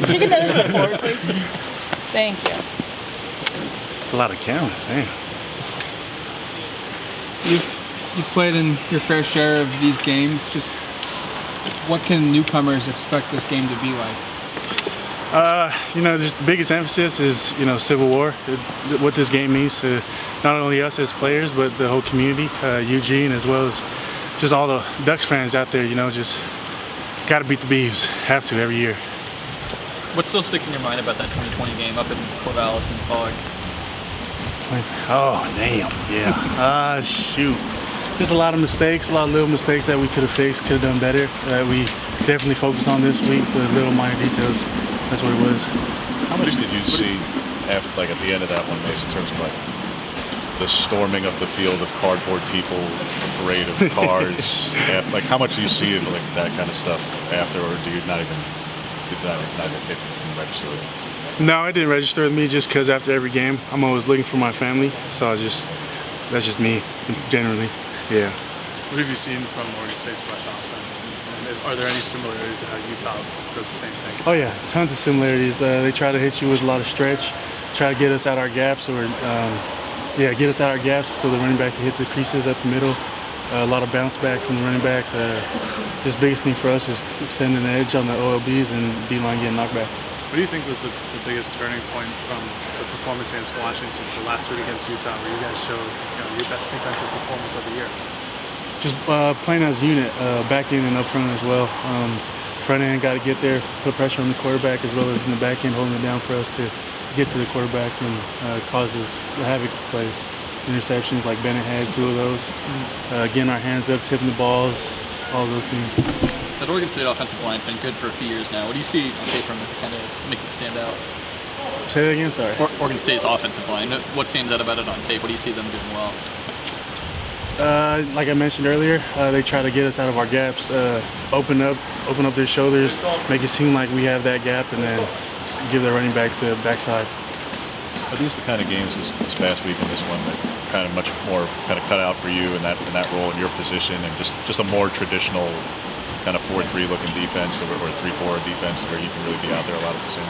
Could you get another step forward, please? Thank you. It's a lot of cameras, damn. You've played in your fair share of these games. Just what can newcomers expect this game to be like? Just the biggest emphasis is, Civil War. What this game means to not only us as players, but the whole community, Eugene, as well as just all the Ducks fans out there. Just got to beat the Beavs. Have to every year. What still sticks in your mind about that 2020 game up in Corvallis in the fog? Oh, damn, yeah. Shoot. Just a lot of mistakes, a lot of little mistakes that we could have fixed, could have done better. We definitely focused on this week, the little minor details. That's what it was. How much did you see after, at the end of that one, Mase, in terms of the storming of the field of cardboard people, the parade of cars? How much do you see of that kind of stuff after, or do you not even register with it? No, it didn't register with me just because after every game, I'm always looking for my family. So that's just me, generally. Yeah. What have you seen from Oregon State's rush offense? Are there any similarities to how Utah does the same thing? Oh yeah, tons of similarities. They try to hit you with a lot of stretch, try to get us out our gaps, get us out our gaps so the running back can hit the creases up the middle. A lot of bounce back from the running backs. Just biggest thing for us is extending the edge on the OLBs and D-line getting knocked back. What do you think was the biggest turning point from the performance against Washington to last week against Utah, where you guys showed your best defensive performance of the year? Just playing as a unit, back end and up front as well. Front end got to get there, put pressure on the quarterback, as well as in the back end holding it down for us to get to the quarterback and causes havoc plays. Interceptions like Bennett had 2 of those. Getting our hands up, tipping the balls, all those things. That Oregon State offensive line's been good for a few years now. What do you see on paper that kind of makes it stand out? Say that again, sorry. Oregon State's offensive line. What stands out about it on tape? What do you see them doing well? Like I mentioned earlier, they try to get us out of our gaps, open up their shoulders, make it seem like we have that gap, and then give their running back the backside. Are these the kind of games this past week and this one that kind of much more kind of cut out for you in that role in your position, and just a more traditional kind of 4-3 looking defense or 3-4 defense where you can really be out there a lot of the same?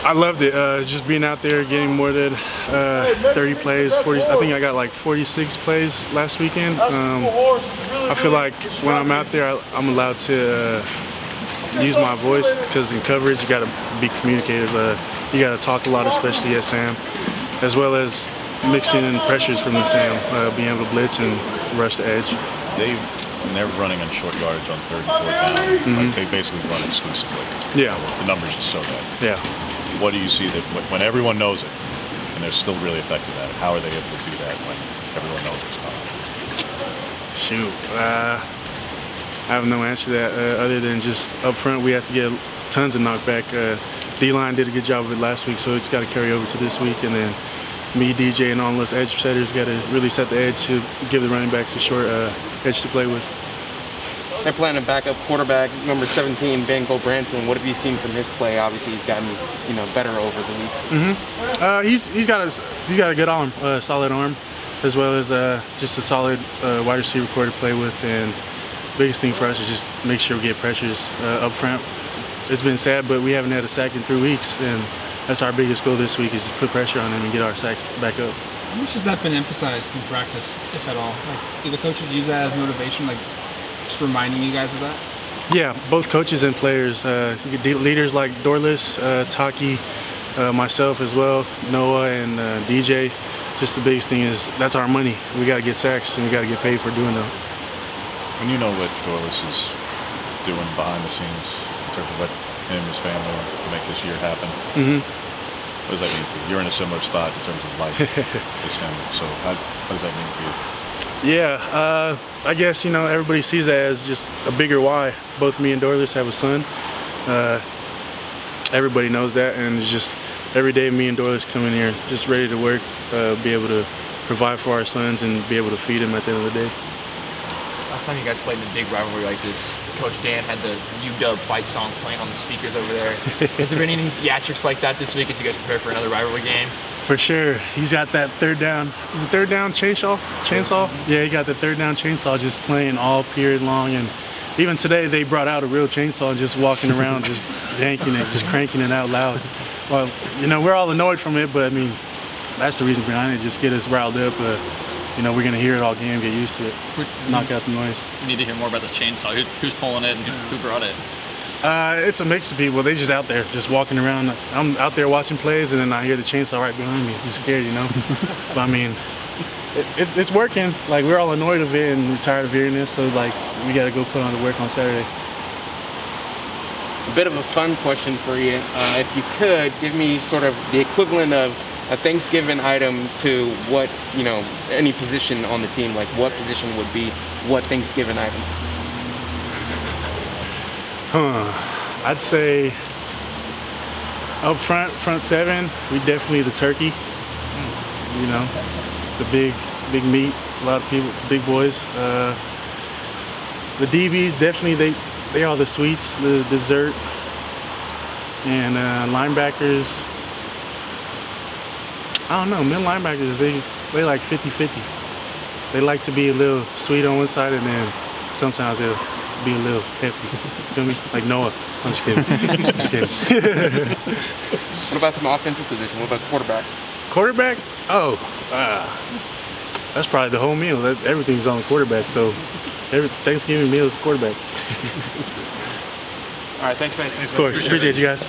I loved it. Just being out there, getting more than 30 plays, 40. I think I got like 46 plays last weekend. I feel like when I'm out there, I'm allowed to use my voice, because in coverage you got to be communicative. You got to talk a lot, especially at Sam, as well as mixing in pressures from the Sam, being able to blitz and rush the edge. When they're running on short yardage on 3rd and 4th down, they basically run exclusively. Yeah. The numbers just show that. Yeah. What do you see that when everyone knows it and they're still really effective at it, how are they able to do that when everyone knows it's coming? Shoot. I have no answer to that other than just up front we have to get tons of knockback. D-line did a good job of it last week, so it's got to carry over to this week, and then me, DJ, and all those edge setters got to really set the edge to give the running backs a short edge to play with. They're playing a backup quarterback, number 17, Ben Branson. What have you seen from his play? Obviously, he's gotten better over the weeks. He's got a good arm, solid arm, as well as just a solid wide receiver core to play with. And biggest thing for us is just make sure we get pressures up front. It's been sad, but we haven't had a sack in 3 weeks, and that's our biggest goal this week, is to put pressure on them and get our sacks back up. How much has that been emphasized in practice, if at all? Do the coaches use that as motivation, just reminding you guys of that? Yeah, both coaches and players. Leaders like Dorless, Taki, myself as well, Noah, and DJ. Just the biggest thing is that's our money. We got to get sacks, and we got to get paid for doing that. When you know what Dorless is doing behind the scenes in terms of what him and his family to make this year happen, what does that mean to you? You're in a similar spot in terms of life as him. So what does that mean to you? Yeah, I guess, everybody sees that as just a bigger why. Both me and Dorless have a son. Everybody knows that, and it's just every day me and Dorless come in here just ready to work, be able to provide for our sons and be able to feed them at the end of the day. Last time you guys played in a big rivalry like this, Coach Dan had the UW fight song playing on the speakers over there. Has there been any theatrics like that this week as you guys prepare for another rivalry game? For sure. He's got that third down. Is it third down chainsaw? Yeah, he got the third down chainsaw just playing all period long, and even today they brought out a real chainsaw and just walking around, just yanking it, just cranking it out loud. Well, you know, we're all annoyed from it, but I mean, that's the reason behind it, just get us riled up. You know, we're gonna hear it all game, get used to it, knock out the noise. We need to hear more about this chainsaw. Who's pulling it and who brought it? It's a mix of people. They just out there, just walking around. I'm out there watching plays, and then I hear the chainsaw right behind me. I'm scared, you know. But I mean, it's working. Like, we're all annoyed of it and we're tired of hearing this, so like we got to go put on the work on Saturday. A bit of a fun question for you. If you could give me sort of the equivalent of a Thanksgiving item to what, you know, any position on the team, like what position would be what Thanksgiving item? I'd say up front seven, we definitely the turkey. You know, the big meat. A lot of people, big boys. The DBs definitely they are the sweets, the dessert, and linebackers. I don't know, middle linebackers they like 50-50. They like to be a little sweet on one side, and then sometimes they'll be a little hefty. Feel me? Like Noah. I'm just kidding. Just kidding. What about some offensive position? What about quarterback? Quarterback? Oh, that's probably the whole meal. Everything's on the quarterback. So every Thanksgiving meal is quarterback. All right, thanks, man. Of course. Appreciate you guys.